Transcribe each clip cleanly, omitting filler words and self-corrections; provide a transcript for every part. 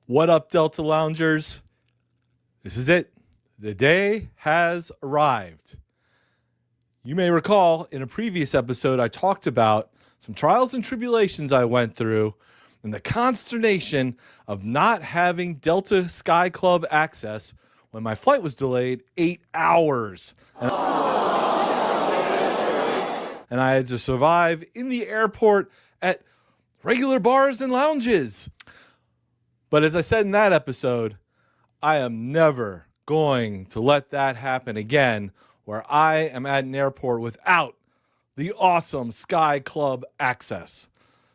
What up, Delta Loungers? This is it. The day has arrived. You may recall in a previous episode, I talked about some trials and tribulations I went through and the consternation of not having Delta Sky Club access when my flight was delayed 8 hours. And I had to survive in the airport at regular bars and lounges. But as I said in that episode, I am never going to let that happen again, where I am at an airport without the awesome Sky Club access.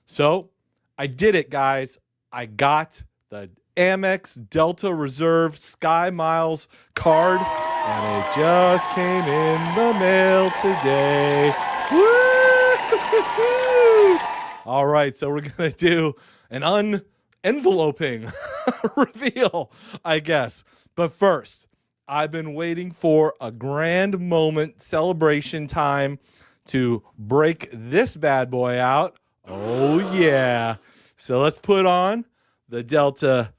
So I did it, guys. I got the Amex Delta Reserve SkyMiles card, and it just came in the mail today. Woo! All right, so we're going to do an enveloping reveal, I guess. But first, I've been waiting for a grand moment, celebration time to break this bad boy out. Oh, yeah. So let's put on the Delta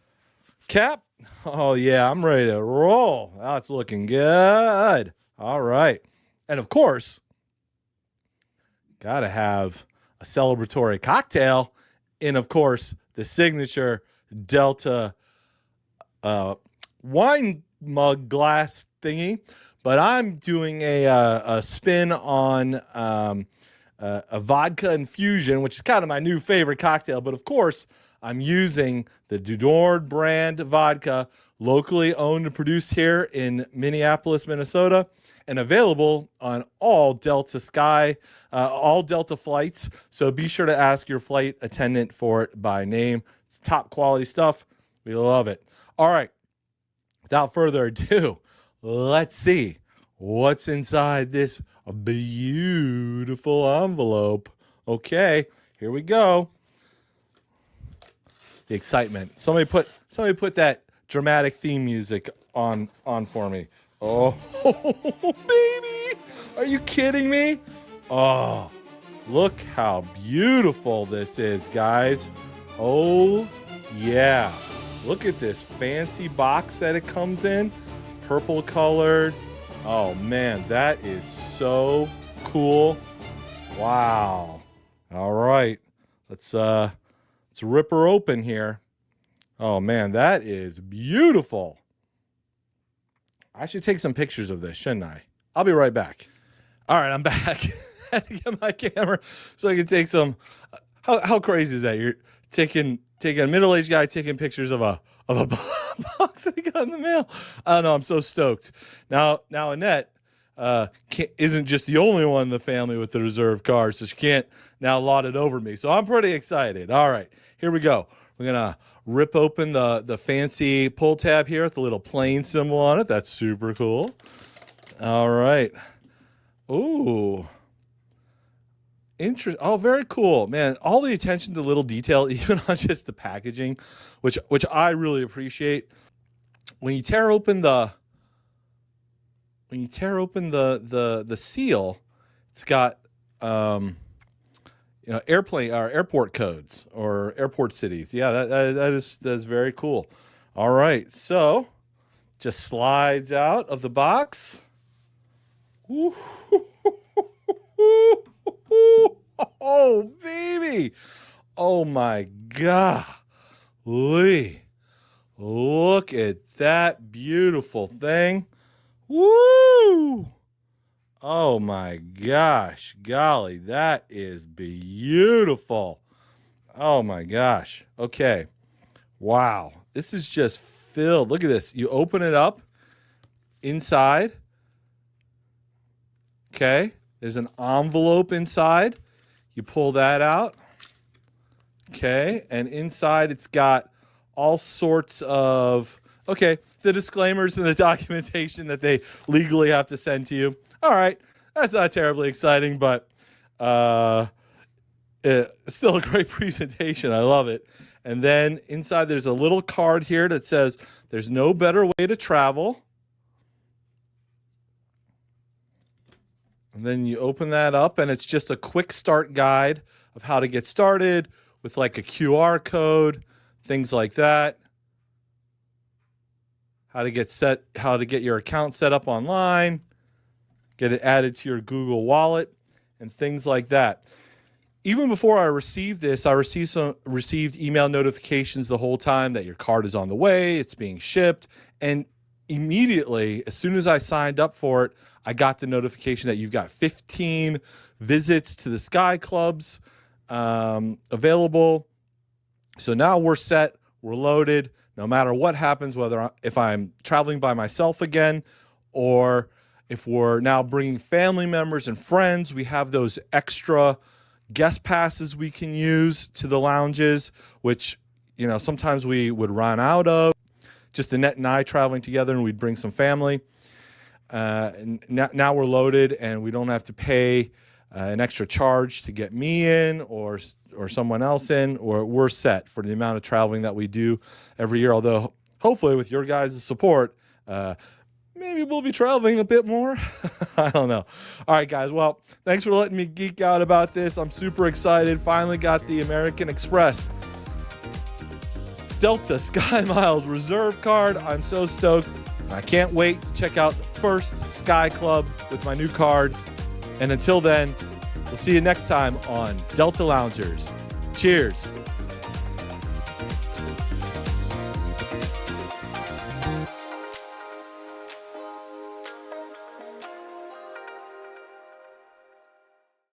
cap. Oh, yeah, I'm ready to roll. That's looking good. All right. And of course, got to have a celebratory cocktail in, of course, the signature Delta wine mug glass thingy. But I'm doing a spin on a vodka infusion, which is kind of my new favorite cocktail. But of course, I'm using the Dudord brand vodka, locally owned and produced here in Minneapolis, Minnesota, and available on all Delta flights. So be sure to ask your flight attendant for it by name. It's top quality stuff. We love it. All right. Without further ado, let's see what's inside this beautiful envelope. Okay, here we go. The excitement. Somebody put that dramatic theme music on for me. Oh, baby. Are you kidding me? Oh, look how beautiful this is, guys. Oh, yeah. Look at this fancy box that it comes in. Purple colored. Oh, man, that is so cool. Wow. All right. Let's rip her open here. Oh, man, that is beautiful. I should take some pictures of this, shouldn't I? I'll be right back. All right, I'm back. I had to get my camera so I can take some. How crazy is that? You're taking a middle-aged guy taking pictures of a box that he got in the mail. I don't know. I'm so stoked. Now Annette isn't just the only one in the family with the reserve card, so she can't now lot it over me. So I'm pretty excited. All right, here we go. We're gonna rip open the fancy pull tab here with the little plane symbol on it. That's super cool. All right. Ooh. Oh, very cool, man. All the attention to little detail, even on just the packaging, which I really appreciate. When you tear open the seal, it's got airport codes or airport cities. Yeah, that is very cool. All right, so just slides out of the box. Ooh. Oh, baby. Oh, my God. Look at that beautiful thing. Woo! Oh, my gosh. Golly, that is beautiful. Oh, my gosh. Okay. Wow. This is just filled. Look at this. You open it up inside. Okay. There's an envelope inside. You pull that out. Okay. And inside it's got all sorts of, the disclaimers and the documentation that they legally have to send to you. All right. That's not terribly exciting, but it's still a great presentation. I love it. And then inside there's a little card here that says there's no better way to travel. And then you open that up, and it's just a quick start guide of how to get started with like a QR code, things like that. how to get your account set up online, get it added to your Google Wallet, and things like that. Even before I received this, I received email notifications the whole time that your card is on the way, it's being shipped, and immediately, as soon as I signed up for it, I got the notification that you've got 15 visits to the Sky Clubs available. So now we're set, we're loaded. No matter what happens, if I'm traveling by myself again, or if we're now bringing family members and friends, we have those extra guest passes we can use to the lounges, which, you know, sometimes we would run out of. Just Annette and I traveling together, and we'd bring some family. And now we're loaded, and we don't have to pay an extra charge to get me in or someone else in, or we're set for the amount of traveling that we do every year. Although hopefully with your guys' support, maybe we'll be traveling a bit more. I don't know. All right, guys. Well, thanks for letting me geek out about this. I'm super excited. Finally got the American Express Delta SkyMiles Reserve card. I'm so stoked. I can't wait to check out the first Sky Club with my new card. And until then, we'll see you next time on Delta Loungers. Cheers.